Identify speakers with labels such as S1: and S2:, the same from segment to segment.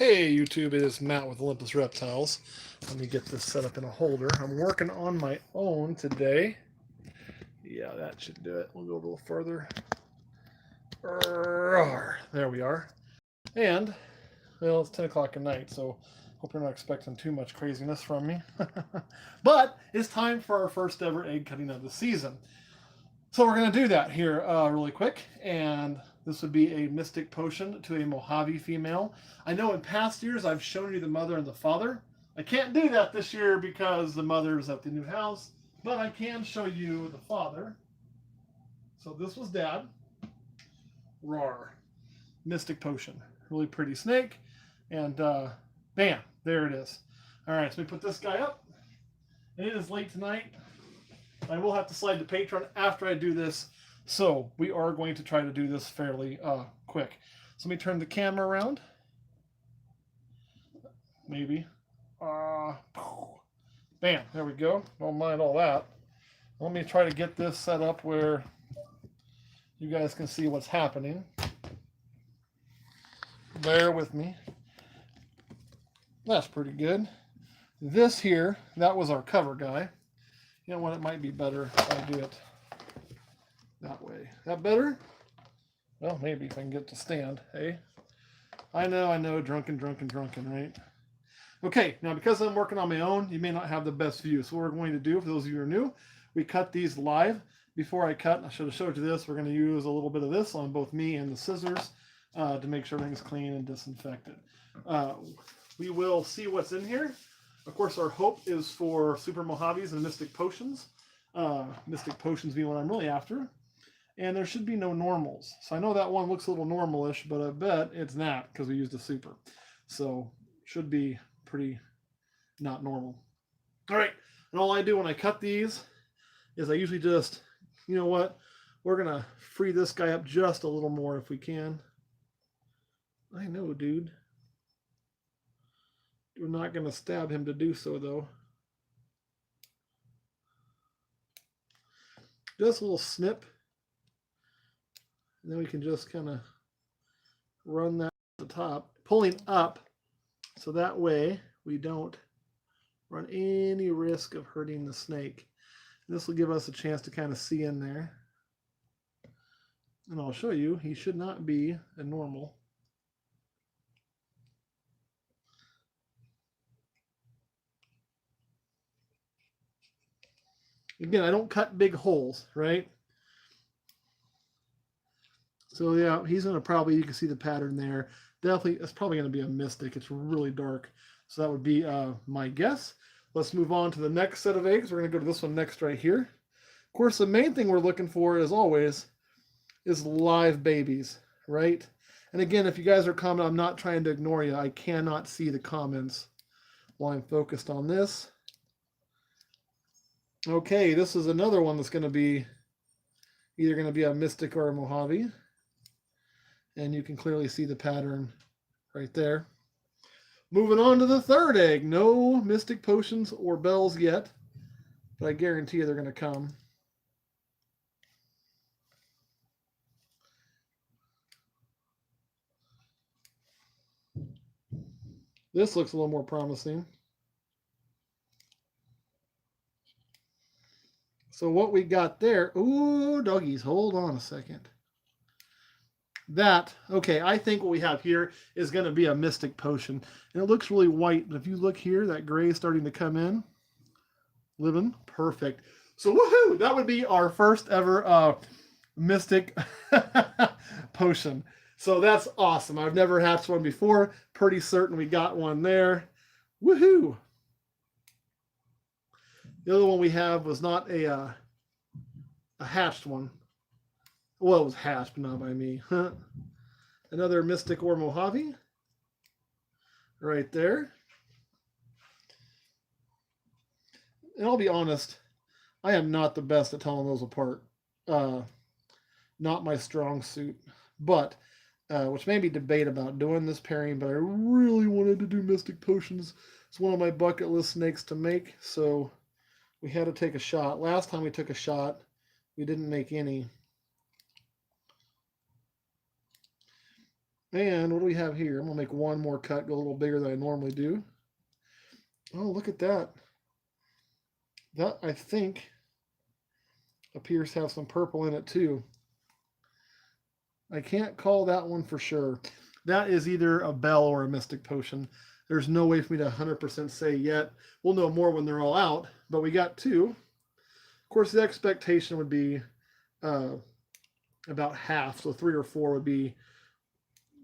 S1: Hey YouTube, it is Matt with Olympus Reptiles. Let me get this set up in a holder. I'm working on my own today. Yeah, that should do it. We'll go a little further. There we are. And, well, it's 10 o'clock at night, so hope you're not expecting too much craziness from me. But it's time for our first ever egg cutting of the season. So we're going to do that here really quick, and this would be a Mystic Potion to a Mojave female. I know in past years I've shown you the mother and the father. I can't do that this year because the mother's at the new house, but I can show you the father. So this was Dad. Roar. Mystic Potion. Really pretty snake, and bam, there it is. All right, so we put this guy up, and it is late tonight. I will have to slide to Patreon after I do this, so we are going to try to do this fairly quick. So let me turn the camera around. Maybe. Bam, there we go. Don't mind all that. Let me try to get this set up where you guys can see what's happening. Bear with me. That's pretty good. This here, that was our cover guy. You know what, it might be better if I do it that way. That better? Well, maybe if I can get to stand, hey? I know, drunken, right? Okay, now because I'm working on my own, you may not have the best view. So what we're going to do, for those of you who are new, we cut these live. Before I cut, I should have showed you this, we're going to use a little bit of this on both me and the scissors to make sure everything's clean and disinfected. We will see what's in here. Of course, our hope is for Super Mojaves and Mystic Potions. Mystic Potions being what I'm really after. And there should be no normals. So I know that one looks a little normalish, but I bet it's not because we used a super. So should be pretty not normal. All right, and all I do when I cut these is I usually just, you know what, we're going to free this guy up just a little more if we can. I know, dude. We're not going to stab him to do so, though. Just a little snip. And then we can just kind of run that at the top, pulling up, so that way we don't run any risk of hurting the snake. And this will give us a chance to kind of see in there. And I'll show you, he should not be a normal. Again, I don't cut big holes, right? So yeah, he's going to probably, you can see the pattern there. Definitely, it's probably going to be a Mystic. It's really dark. So that would be my guess. Let's move on to the next set of eggs. We're going to go to this one next right here. Of course, the main thing we're looking for, as always, is live babies, right? And again, if you guys are commenting, I'm not trying to ignore you. I cannot see the comments while I'm focused on this. Okay, this is another one that's going to be either going to be a Mystic or a Mojave. And you can clearly see the pattern right there. Moving on to the third egg. No Mystic Potions or bells yet, but I guarantee you they're going to come. This looks a little more promising. So what we got there, ooh, doggies, hold on a second. That, okay, I think what we have here is going to be a Mystic Potion. And it looks really white, but if you look here, that gray is starting to come in. Living, perfect. So woohoo, that would be our first ever Mystic Potion. So that's awesome. I've never hatched one before. Pretty certain we got one there. Woohoo! The other one we have was not a hatched one. Well, it was hatched, but not by me. Another Mystic or Mojave. Right there. And I'll be honest, I am not the best at telling those apart. Not my strong suit. But, which made me debate about doing this pairing, but I really wanted to do Mystic Potions. It's one of my bucket list snakes to make, so we had to take a shot. Last time we took a shot, we didn't make any. And what do we have here? I'm going to make one more cut, go a little bigger than I normally do. Oh, look at that. That, I think, appears to have some purple in it too. I can't call that one for sure. That is either a bell or a mystic potion. There's no way for me to 100% say yet. We'll know more when they're all out, but we got two. Of course, the expectation would be about half, so 3 or 4 would be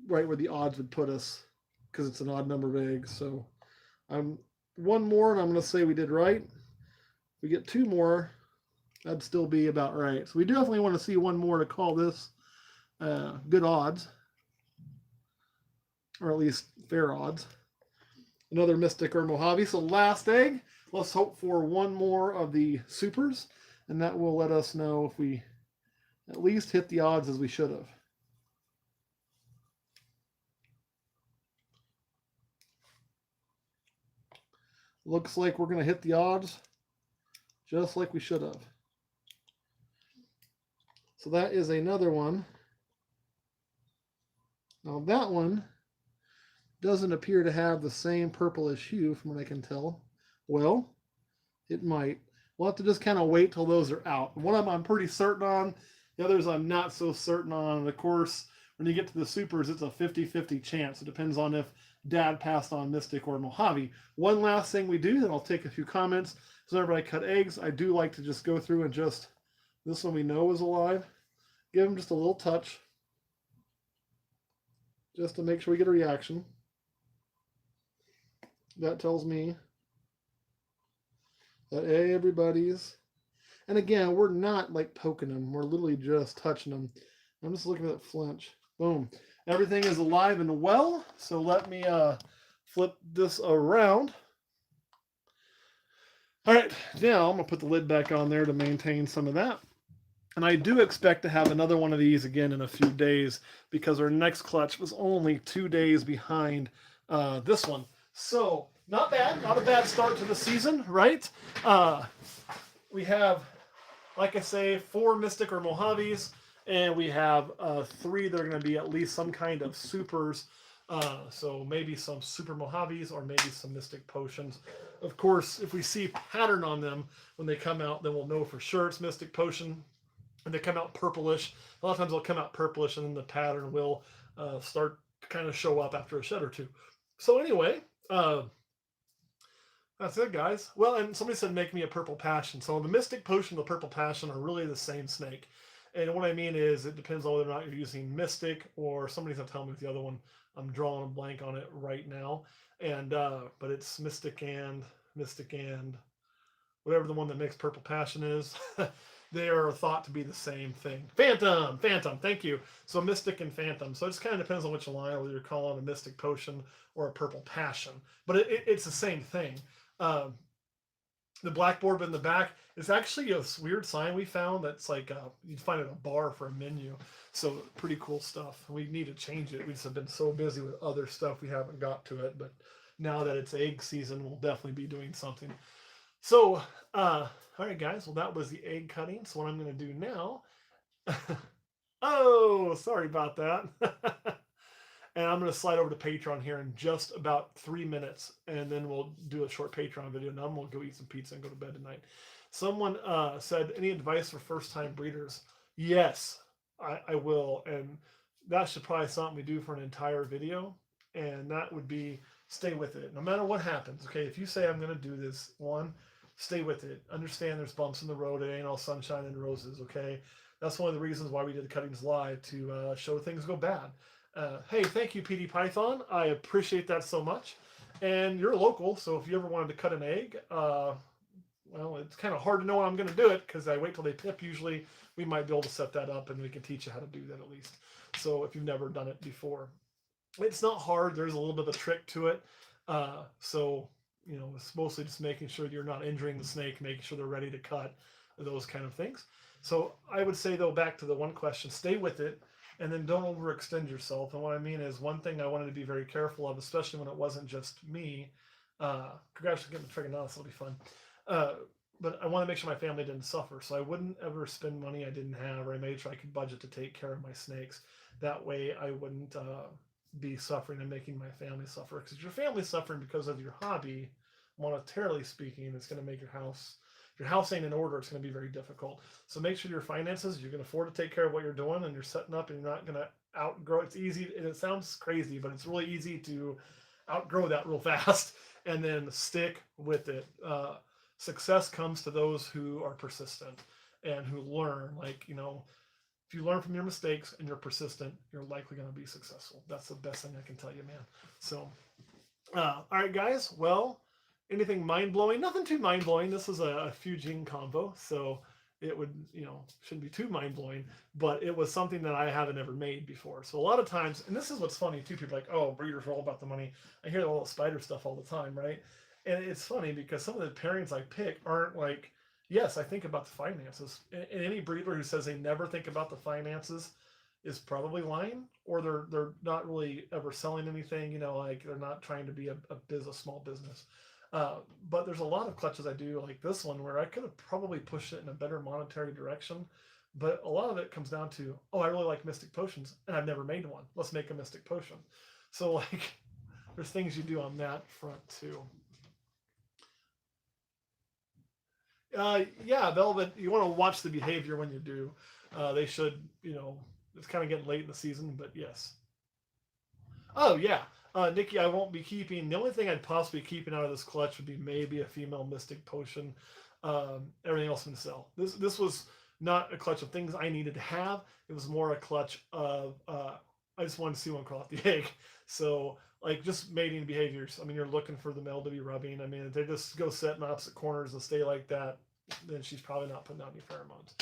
S1: right where the odds would put us because it's an odd number of eggs. So I'm one more, and I'm going to say we did right. If we get 2 more, that'd still be about right. So we definitely want to see one more to call this good odds, or at least fair odds. Another Mystic or Mojave. So last egg. Let's hope for one more of the supers, and that will let us know if we at least hit the odds as we should have. Looks like we're going to hit the odds just like we should have. So that is another one. Now that one doesn't appear to have the same purplish hue from what I can tell. Well, it might. We'll have to just kind of wait till those are out. One of them I'm pretty certain on. The others I'm not so certain on. And of course, when you get to the supers, it's a 50-50 chance. It depends on if Dad passed on Mystic or Mojave. One last thing we do, and I'll take a few comments. So whenever I cut eggs, I do like to just go through and just, this one we know is alive, give them just a little touch, just to make sure we get a reaction. That tells me that everybody's, and again, we're not like poking them, we're literally just touching them. I'm just looking at that flinch. Boom. Everything is alive and well, so let me flip this around. All right, now I'm going to put the lid back on there to maintain some of that. And I do expect to have another one of these again in a few days because our next clutch was only 2 days behind this one. So not bad, not a bad start to the season, right? We have, like I say, 4 Mystic or Mojaves, and we have 3 that are going to be at least some kind of supers. So maybe some super Mojaves or maybe some Mystic potions. Of course, if we see pattern on them when they come out, then we'll know for sure it's Mystic potion. And they come out purplish. A lot of times they'll come out purplish, and then the pattern will start to kind of show up after a shed or two. So anyway, that's it, guys. Well, and somebody said make me a purple passion. So the Mystic potion and the purple passion are really the same snake. And what I mean is it depends on whether or not you're using Mystic or somebody's going to tell me with the other one. I'm drawing a blank on it right now. And but it's Mystic and whatever the one that makes purple passion is. They are thought to be the same thing. Phantom, thank you. So Mystic and Phantom. So it just kind of depends on which line, whether you're calling a Mystic potion or a purple passion. But it's the same thing. The blackboard in the back is actually a weird sign we found that's like you'd find at a bar for a menu. So pretty cool stuff. We need to change it. We just have been so busy with other stuff we haven't got to it. But now that it's egg season, we'll definitely be doing something. So, all right, guys. Well, that was the egg cutting. So what I'm going to do now... oh, sorry about that. And I'm going to slide over to Patreon here in just about 3 minutes. And then we'll do a short Patreon video. And I'm going to go eat some pizza and go to bed tonight. Someone said, any advice for first-time breeders? Yes, I will. And that should probably something we do for an entire video. And that would be stay with it. No matter what happens, okay? If you say I'm going to do this, one, stay with it. Understand there's bumps in the road. It ain't all sunshine and roses, okay? That's one of the reasons why we did Cuttings Live, to show things go bad. Hey, thank you, PD Python. I appreciate that so much. And you're local, so if you ever wanted to cut an egg, well, it's kind of hard to know when I'm going to do it because I wait till they pip. Usually we might be able to set that up and we can teach you how to do that at least. So if you've never done it before. It's not hard. There's a little bit of a trick to it. So, you know, it's mostly just making sure you're not injuring the snake, making sure they're ready to cut, those kind of things. So I would say, though, back to the one question, stay with it. And then don't overextend yourself. And what I mean is, one thing I wanted to be very careful of, especially when it wasn't just me. Congrats on getting the friggin' nuts. It'll be fun. But I want to make sure my family didn't suffer. So I wouldn't ever spend money I didn't have, or I made sure I could budget to take care of my snakes. That way I wouldn't be suffering and making my family suffer. Because your family's suffering because of your hobby, monetarily speaking, it's going to make if your house ain't in order, it's going to be very difficult. So make sure your finances, you can afford to take care of what you're doing and you're setting up and you're not going to outgrow. It's easy, and it sounds crazy, but it's really easy to outgrow that real fast and then stick with it. Success comes to those who are persistent and who learn. Like, if you learn from your mistakes and you're persistent, you're likely going to be successful. That's the best thing I can tell you, man. So, all right, guys. Well, anything mind blowing? Nothing too mind blowing. This is a Fujin combo, so it would, shouldn't be too mind blowing, but it was something that I haven't ever made before. So a lot of times, and this is what's funny too, people are like, oh, breeders are all about the money. I hear all the spider stuff all the time, right? And it's funny because some of the pairings I pick aren't like, yes, I think about the finances. And any breeder who says they never think about the finances is probably lying, or they're not really ever selling anything. Like they're not trying to be a small business. But there's a lot of clutches I do like this one where I could have probably pushed it in a better monetary direction. But a lot of it comes down to, oh, I really like Mystic Potions and I've never made one. Let's make a Mystic Potion. So like there's things you do on that front too. Yeah, Velvet, you want to watch the behavior when you do. They should, it's kind of getting late in the season, but yes. Oh, yeah. Nikki, I won't be keeping. The only thing I'd possibly keeping out of this clutch would be maybe a female Mystic Potion. Everything else can sell. This was not a clutch of things I needed to have. It was more a clutch of I just wanted to see one crawl off the egg. So like just mating behaviors. I mean, you're looking for the male to be rubbing. I mean, if they just go set in opposite corners and stay like that, then she's probably not putting out any pheromones.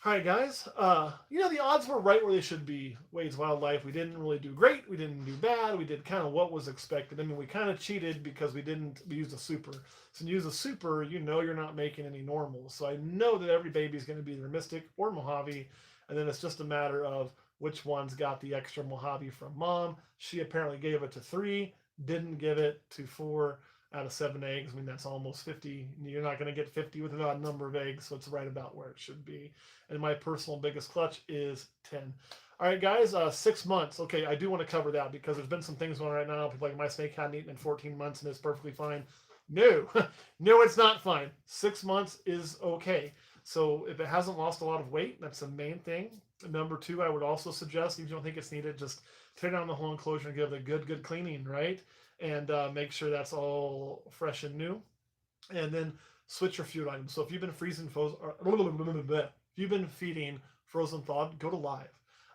S1: All right, guys. The odds were right where they should be. Wade's Wildlife. We didn't really do great. We didn't do bad. We did kind of what was expected. I mean, we kind of cheated because we used a super. So when you use a super, you're not making any normals. So I know that every baby is going to be either Mystic or Mojave, and then it's just a matter of which one's got the extra Mojave from mom. She apparently gave it to 3, didn't give it to 4 out of 7 eggs. I mean, that's almost 50. You're not going to get 50 with an odd number of eggs, so it's right about where it should be. And my personal biggest clutch is 10. All right, guys, 6 months. Okay, I do want to cover that because there's been some things going on right now. People like, my snake hadn't eaten in 14 months and it's perfectly fine. No, no, it's not fine. 6 months is okay. So if it hasn't lost a lot of weight, that's the main thing. Number 2, I would also suggest, if you don't think it's needed, just tear down the whole enclosure and give it a good cleaning, right? And make sure that's all fresh and new. And then switch your food items. So if you've been if you've been feeding frozen thawed, go to live.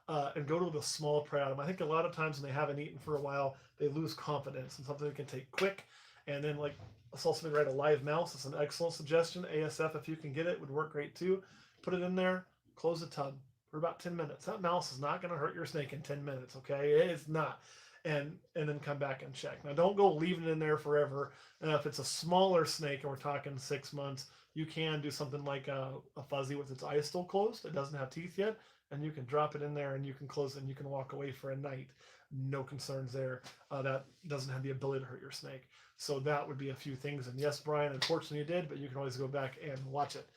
S1: And go to the small prey item. I think a lot of times when they haven't eaten for a while, they lose confidence in something that can take quick. And then like I saw somebody write a live mouse. It's an excellent suggestion. ASF, if you can get it, would work great too. Put it in there, close the tub for about 10 minutes. That mouse is not going to hurt your snake in 10 minutes, okay? It's not. And then come back and check. Now, don't go leaving it in there forever. If it's a smaller snake, and we're talking 6 months, you can do something like a fuzzy with its eyes still closed. It doesn't have teeth yet. And you can drop it in there and you can close it and you can walk away for a night. No concerns there. That doesn't have the ability to hurt your snake. So that would be a few things. And yes, Brian, unfortunately you did, but you can always go back and watch it.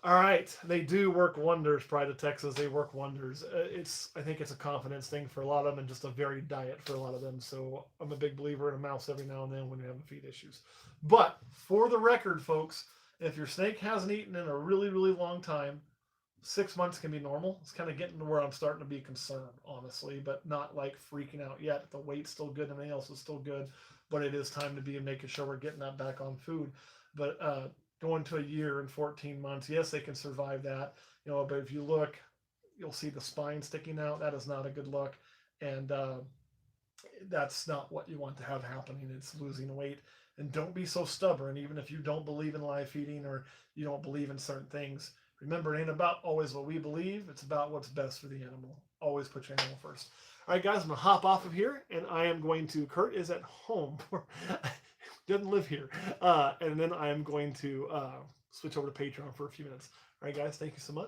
S1: All right, they do work wonders. Pride of Texas, they work wonders. I think it's a confidence thing for a lot of them, and just a varied diet for a lot of them. So I'm a big believer in a mouse every now and then when you're having feed issues. But for the record, folks, if your snake hasn't eaten in a really long time, 6 months can be normal. It's kind of getting to where I'm starting to be concerned, honestly, but not like freaking out yet. The weight's still good, and everything else is still good, but it is time to be making sure we're getting that back on food. But going to a year and 14 months, yes, they can survive that, but if you look, you'll see the spine sticking out. That is not a good look, and that's not what you want to have happening. It's losing weight. And don't be so stubborn, even if you don't believe in live feeding or you don't believe in certain things. Remember, it ain't about always what we believe. It's about what's best for the animal. Always put your animal first. All right, guys, I'm going to hop off of here, and I am going to, Kurt is at home. Doesn't live here. And then I am going to switch over to Patreon for a few minutes. All right, guys, thank you so much.